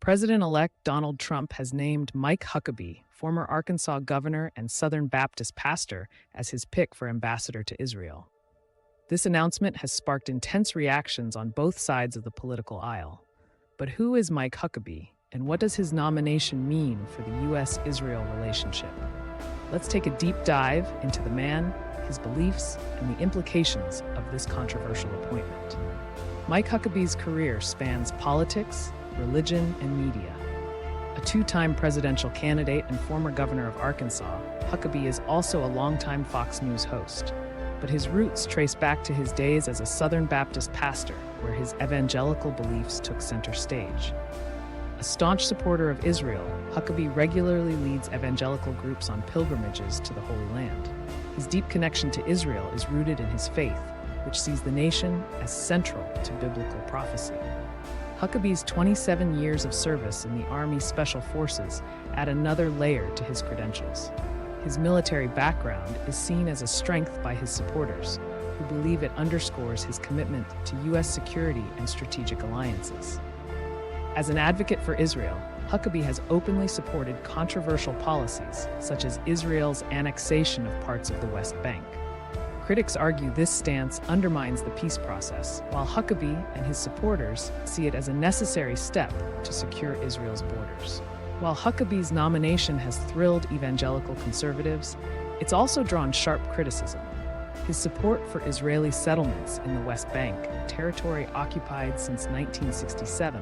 President-elect Donald Trump has named Mike Huckabee, former Arkansas governor and Southern Baptist pastor, as his pick for ambassador to Israel. This announcement has sparked intense reactions on both sides of the political aisle. But who is Mike Huckabee, and what does his nomination mean for the U.S. Israel relationship? Let's take a deep dive into the man, his beliefs, and the implications of this controversial appointment. Mike Huckabee's career spans politics, religion, and media. A two-time presidential candidate and former governor of Arkansas, Huckabee is also a longtime Fox News host. But his roots trace back to his days as a Southern Baptist pastor, where his evangelical beliefs took center stage. A staunch supporter of Israel, Huckabee regularly leads evangelical groups on pilgrimages to the Holy Land. His deep connection to Israel is rooted in his faith, which sees the nation as central to biblical prophecy. Huckabee's 27 years of service in the Army Special Forces add another layer to his credentials. His military background is seen as a strength by his supporters, who believe it underscores his commitment to U.S. security and strategic alliances. As an advocate for Israel, Huckabee has openly supported controversial policies, such as Israel's annexation of parts of the West Bank. Critics argue this stance undermines the peace process, while Huckabee and his supporters see it as a necessary step to secure Israel's borders. While Huckabee's nomination has thrilled evangelical conservatives, it's also drawn sharp criticism. His support for Israeli settlements in the West Bank, territory occupied since 1967,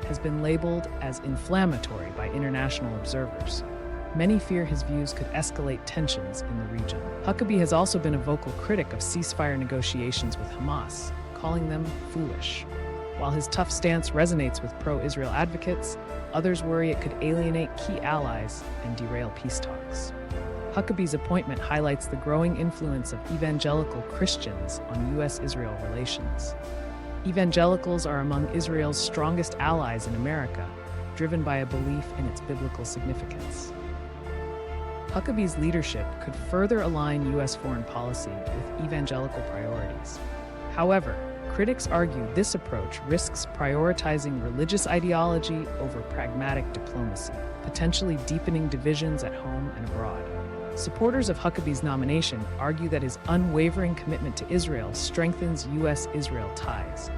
has been labeled as inflammatory by international observers. Many fear his views could escalate tensions in the region. Huckabee has also been a vocal critic of ceasefire negotiations with Hamas, calling them foolish. While his tough stance resonates with pro-Israel advocates, others worry it could alienate key allies and derail peace talks. Huckabee's appointment highlights the growing influence of evangelical Christians on U.S.-Israel relations. Evangelicals are among Israel's strongest allies in America, driven by a belief in its biblical significance. Huckabee's leadership could further align U.S. foreign policy with evangelical priorities. However, critics argue this approach risks prioritizing religious ideology over pragmatic diplomacy, potentially deepening divisions at home and abroad. Supporters of Huckabee's nomination argue that his unwavering commitment to Israel strengthens U.S.-Israel ties.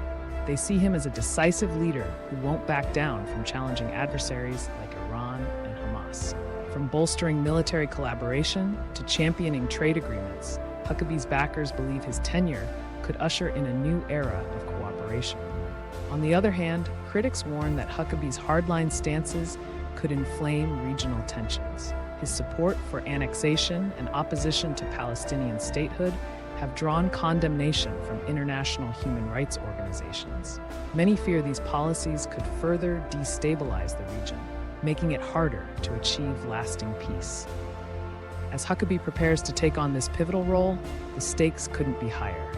They see him as a decisive leader who won't back down from challenging adversaries like Iran and Hamas. From bolstering military collaboration to championing trade agreements, Huckabee's backers believe his tenure could usher in a new era of cooperation. On the other hand, critics warn that Huckabee's hardline stances could inflame regional tensions. His support for annexation and opposition to Palestinian statehood have drawn condemnation from international human rights organizations. Many fear these policies could further destabilize the region, making it harder to achieve lasting peace. As Huckabee prepares to take on this pivotal role, the stakes couldn't be higher.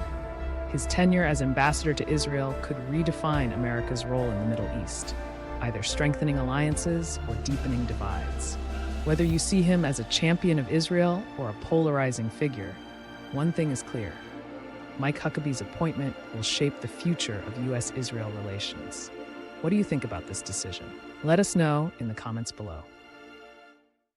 His tenure as ambassador to Israel could redefine America's role in the Middle East, either strengthening alliances or deepening divides. Whether you see him as a champion of Israel or a polarizing figure, one thing is clear: Mike Huckabee's appointment will shape the future of U.S.-Israel relations. What do you think about this decision? Let us know in the comments below.